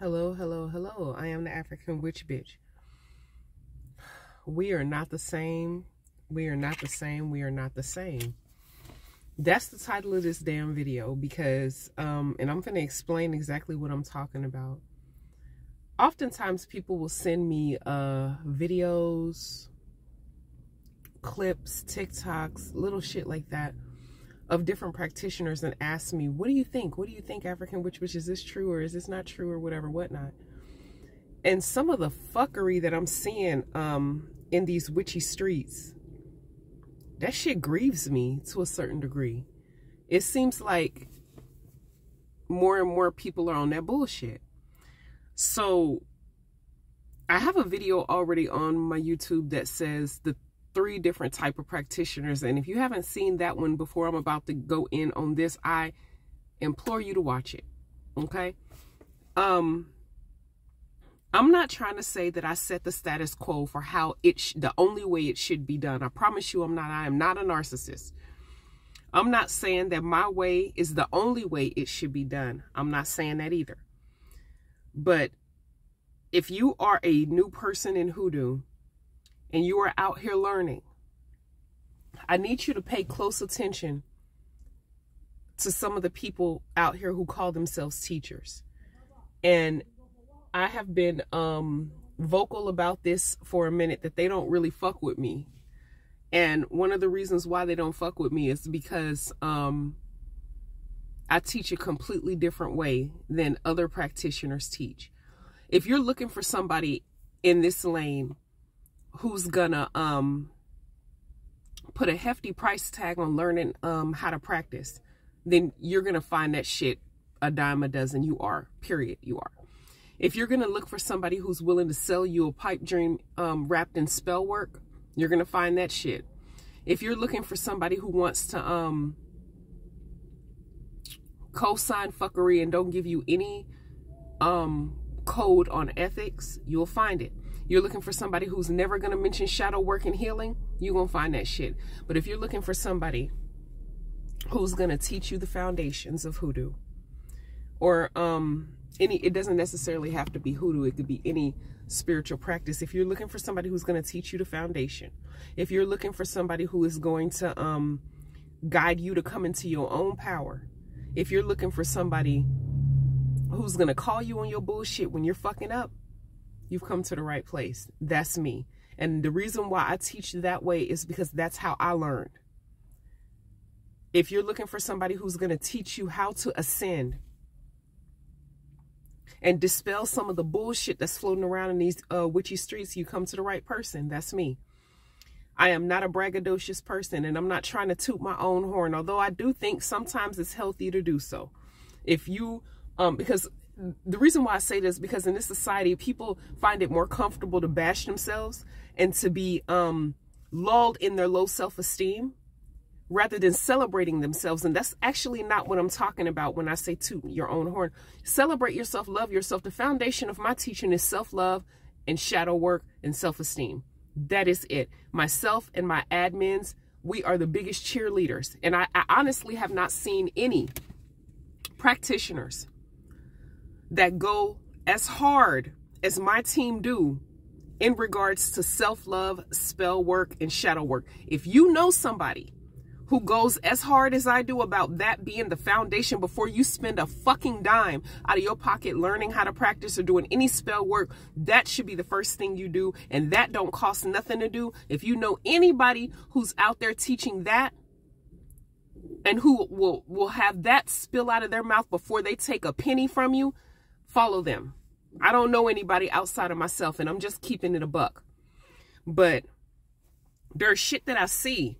Hello, hello, hello. I am the African witch bitch. We are not the same. We are not the same. We are not the same. That's the title of this damn video because, and I'm going to explain exactly what I'm talking about. Oftentimes people will send me videos, clips, TikToks, little shit like that of different practitioners and ask me, what do you think? What do you think, African witch? Is this true or is this not true or whatever, whatnot? And some of the fuckery that I'm seeing in these witchy streets, that shit grieves me to a certain degree. It seems like more and more people are on that bullshit. So I have a video already on my YouTube that says the 3 different type of practitioners, and if you haven't seen that one before I'm about to go in on this, I implore you to watch it. Okay. I'm not trying to say that I set the status quo for how the only way it should be done. I promise you I am not a narcissist. I'm not saying that my way is the only way it should be done. I'm not saying that either. But if you are a new person in hoodoo and you are out here learning, I need you to pay close attention to some of the people out here who call themselves teachers. And I have been vocal about this for a minute, that they don't really fuck with me. And one of the reasons why they don't fuck with me is because I teach a completely different way than other practitioners teach. If you're looking for somebody in this lane who's gonna put a hefty price tag on learning how to practice, then you're gonna find that shit a dime a dozen. You are, period, you are. If you're gonna look for somebody who's willing to sell you a pipe dream wrapped in spell work, you're gonna find that shit. If you're looking for somebody who wants to co-sign fuckery and don't give you any code on ethics, you'll find it. You're looking for somebody who's never going to mention shadow work and healing, you're going to find that shit. But if you're looking for somebody who's going to teach you the foundations of hoodoo, or it doesn't necessarily have to be hoodoo, it could be any spiritual practice. If you're looking for somebody who's going to teach you the foundation, if you're looking for somebody who is going to guide you to come into your own power, if you're looking for somebody who's going to call you on your bullshit when you're fucking up, you've come to the right place. That's me. And the reason why I teach that way is because that's how I learned. If you're looking for somebody who's going to teach you how to ascend and dispel some of the bullshit that's floating around in these witchy streets, you come to the right person. That's me. I am not a braggadocious person, and I'm not trying to toot my own horn, although I do think sometimes it's healthy to do so. If you, because the reason why I say this, because in this society, people find it more comfortable to bash themselves and to be lulled in their low self-esteem rather than celebrating themselves. And that's actually not what I'm talking about when I say toot your own horn. Celebrate yourself, love yourself. The foundation of my teaching is self-love and shadow work and self-esteem. That is it. Myself and my admins, we are the biggest cheerleaders. And I honestly have not seen any practitioners that go as hard as my team do in regards to self-love, spell work, and shadow work. If you know somebody who goes as hard as I do about that being the foundation before you spend a fucking dime out of your pocket learning how to practice or doing any spell work, that should be the first thing you do, and that don't cost nothing to do. If you know anybody who's out there teaching that and who will have that spill out of their mouth before they take a penny from you, follow them. I don't know anybody outside of myself, and I'm just keeping it a buck. But there's shit that I see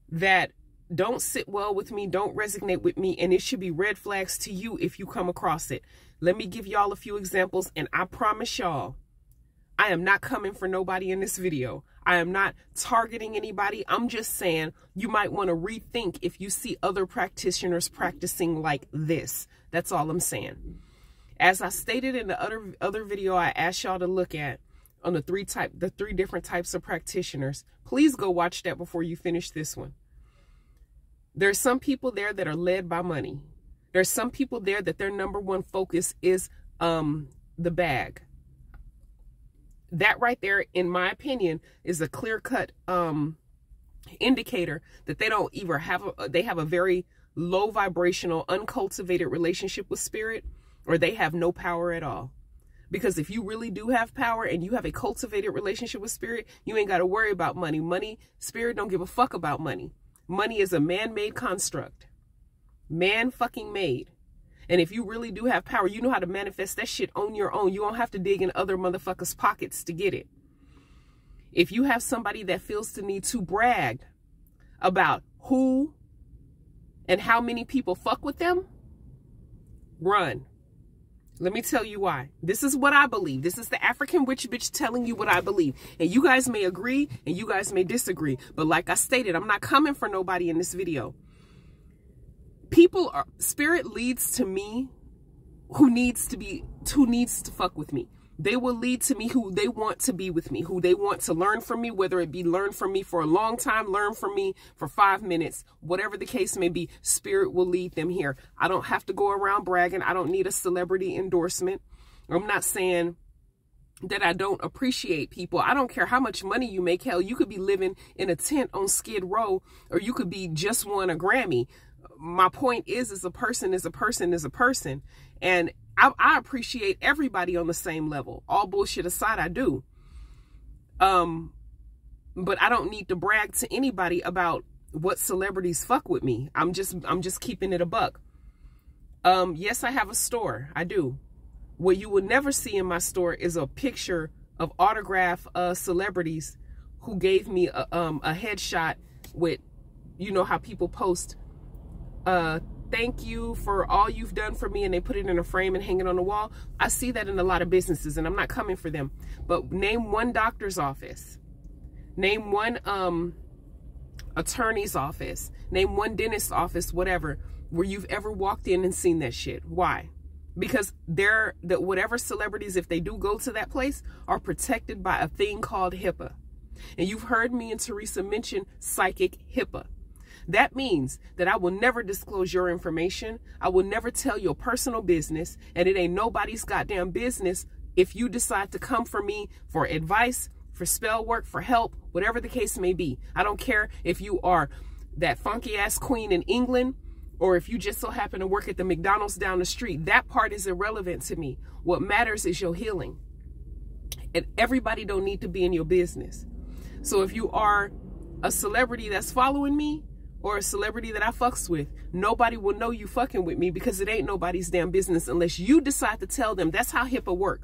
that don't sit well with me, don't resonate with me, and it should be red flags to you if you come across it. Let me give y'all a few examples, and I promise y'all, I am not coming for nobody in this video. I am not targeting anybody. I'm just saying you might want to rethink if you see other practitioners practicing like this. That's all I'm saying. As I stated in the other video I asked y'all to look at on the 3 different types of practitioners, please go watch that before you finish this one. There's some people there that are led by money. There's some people there that their #1 focus is the bag. That right there, in my opinion, is a clear-cut indicator that they don't either they have a very low vibrational, uncultivated relationship with spirit, or they have no power at all. Because if you really do have power and you have a cultivated relationship with spirit, you ain't got to worry about money. Spirit don't give a fuck about money. Money is a man-made construct. Man fucking made. And if you really do have power, you know how to manifest that shit on your own. You don't have to dig in other motherfuckers' pockets to get it. If you have somebody that feels the need to brag about who and how many people fuck with them, run. Let me tell you why. This is what I believe. This is the African witch bitch telling you what I believe. And you guys may agree and you guys may disagree. But like I stated, I'm not coming for nobody in this video. Spirit leads to me who needs to fuck with me. They will lead to me who they want to be with me, who they want to learn from me, whether it be learn from me for a long time, learn from me for 5 minutes, whatever the case may be. Spirit will lead them here. I don't have to go around bragging. I don't need a celebrity endorsement. I'm not saying that I don't appreciate people. I don't care how much money you make. Hell, you could be living in a tent on Skid Row, or you could be just won a Grammy. My point is a person is a person is a person. And I appreciate everybody on the same level. All bullshit aside, I do. But I don't need to brag to anybody about what celebrities fuck with me. I'm just keeping it a buck. Yes, I have a store. I do. What you will never see in my store is a picture of autograph celebrities who gave me a headshot with, you know how people post, thank you for all you've done for me, and they put it in a frame and hang it on the wall. I see that in a lot of businesses, and I'm not coming for them. But name one doctor's office. Name one attorney's office. Name one dentist's office, whatever, where you've ever walked in and seen that shit. Why? Because whatever celebrities, if they do go to that place, are protected by a thing called HIPAA. And you've heard me and Teresa mention psychic HIPAA. That means that I will never disclose your information. I will never tell your personal business, and it ain't nobody's goddamn business if you decide to come for me for advice, for spell work, for help, whatever the case may be. I don't care if you are that funky ass queen in England, or if you just so happen to work at the McDonald's down the street. That part is irrelevant to me. What matters is your healing. And everybody don't need to be in your business. So if you are a celebrity that's following me, or a celebrity that I fucks with, nobody will know you fucking with me, because it ain't nobody's damn business unless you decide to tell them. That's how HIPAA work.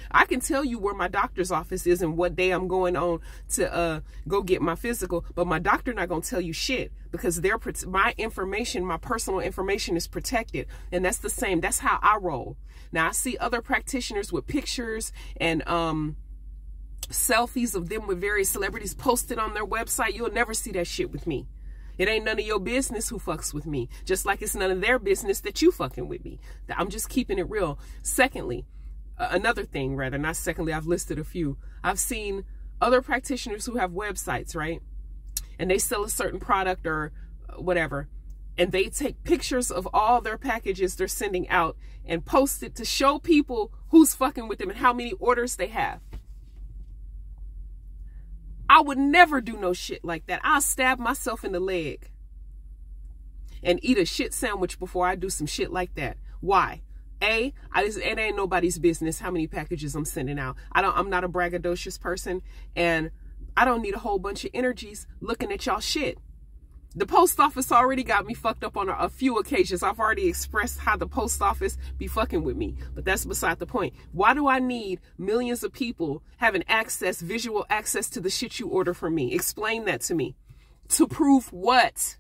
I can tell you where my doctor's office is and what day I'm going on to go get my physical, but my doctor not gonna tell you shit, because my information, my personal information is protected. And that's the same. That's how I roll. Now I see other practitioners with pictures and selfies of them with various celebrities posted on their website. You'll never see that shit with me. It ain't none of your business who fucks with me, just like it's none of their business that you fucking with me. I'm just keeping it real. Secondly, another thing, rather, not secondly, I've listed a few. I've seen other practitioners who have websites, right? And they sell a certain product or whatever, and they take pictures of all their packages they're sending out and post it to show people who's fucking with them and how many orders they have. I would never do no shit like that. I'll stab myself in the leg and eat a shit sandwich before I do some shit like that. Why? It ain't nobody's business how many packages I'm sending out. I'm not a braggadocious person, and I don't need a whole bunch of energies looking at y'all shit. The post office already got me fucked up on a few occasions. I've already expressed how the post office be fucking with me, but that's beside the point. Why do I need millions of people having access, visual access to the shit you order from me? Explain that to me. To prove what?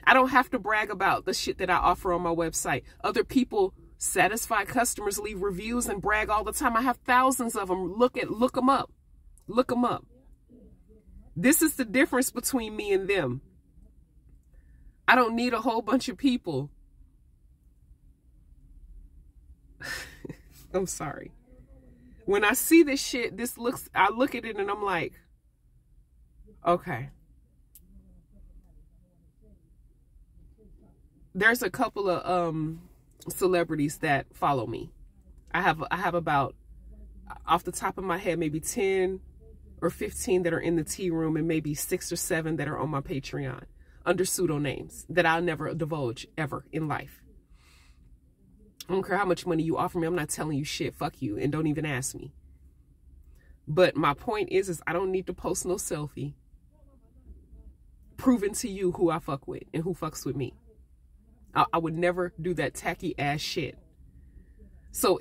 I don't have to brag about the shit that I offer on my website. Other people, satisfied customers, leave reviews and brag all the time. I have thousands of them. Look them up. Look them up. This is the difference between me and them. I don't need a whole bunch of people. I'm sorry. When I see this shit, I look at it and I'm like, okay. There's a couple of celebrities that follow me. I have about, off the top of my head, maybe 10 or 15 that are in the tea room, and maybe 6 or 7 that are on my Patreon under pseudonames that I'll never divulge ever in life. I don't care how much money you offer me. I'm not telling you shit. Fuck you. And don't even ask me. But my point is I don't need to post no selfie proving to you who I fuck with and who fucks with me. I would never do that tacky ass shit. So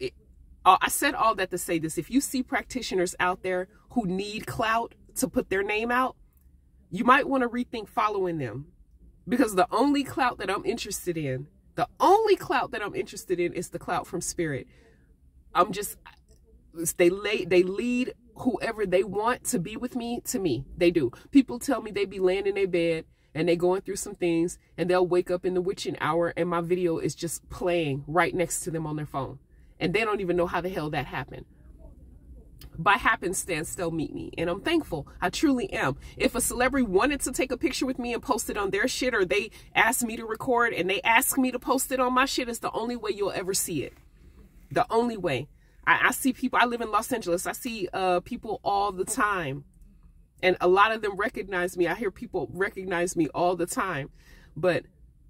I said all that to say this. If you see practitioners out there who need clout to put their name out, you might want to rethink following them. Because the only clout that I'm interested in, is the clout from spirit. They lead whoever they want to be with me to me. They do. People tell me they be laying in their bed and they going through some things, and they'll wake up in the witching hour and my video is just playing right next to them on their phone. And they don't even know how the hell that happened. By happenstance, they'll meet me. And I'm thankful. I truly am. If a celebrity wanted to take a picture with me and post it on their shit, or they asked me to record and they ask me to post it on my shit, it's the only way you'll ever see it. The only way. I see people. I live in Los Angeles. I see people all the time. And a lot of them recognize me. I hear people recognize me all the time. But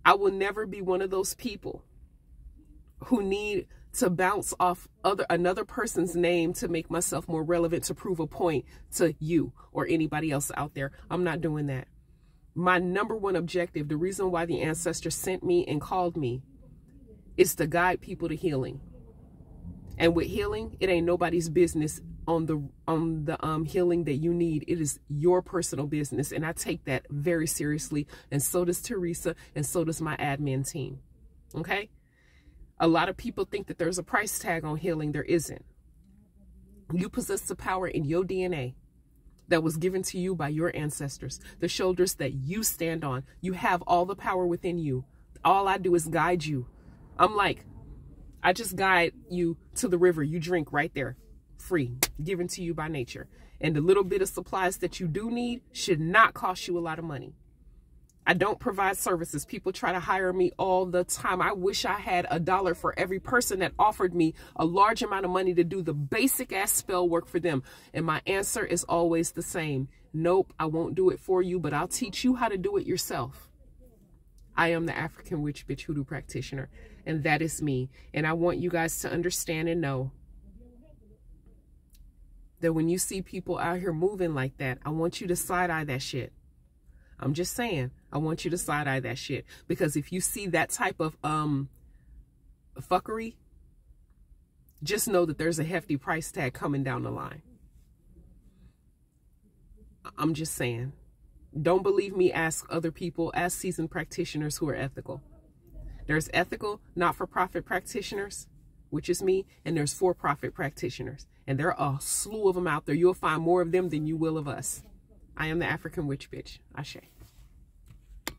I will never be one of those people who need to bounce off another person's name to make myself more relevant, to prove a point to you or anybody else out there. I'm not doing that. My number one objective, the reason why the ancestors sent me and called me, is to guide people to healing. And with healing, it ain't nobody's business on the healing that you need. It is your personal business. And I take that very seriously. And so does Teresa, and so does my admin team. Okay? A lot of people think that there's a price tag on healing. There isn't. You possess the power in your DNA that was given to you by your ancestors, the shoulders that you stand on. You have all the power within you. All I do is guide you. I just guide you to the river. You drink right there, free, given to you by nature. And the little bit of supplies that you do need should not cost you a lot of money. I don't provide services. People try to hire me all the time. I wish I had $1 for every person that offered me a large amount of money to do the basic ass spell work for them. And my answer is always the same. Nope, I won't do it for you, but I'll teach you how to do it yourself. I am the African Witch Bitch Hoodoo Practitioner, and that is me. And I want you guys to understand and know that when you see people out here moving like that, I want you to side-eye that shit. I'm just saying, I want you to side-eye that shit. Because if you see that type of fuckery, just know that there's a hefty price tag coming down the line. I'm just saying. Don't believe me, ask other people, ask seasoned practitioners who are ethical. There's ethical, not-for-profit practitioners, which is me, and there's for-profit practitioners. And there are a slew of them out there. You'll find more of them than you will of us. I am the African Witch Bitch. Ashe.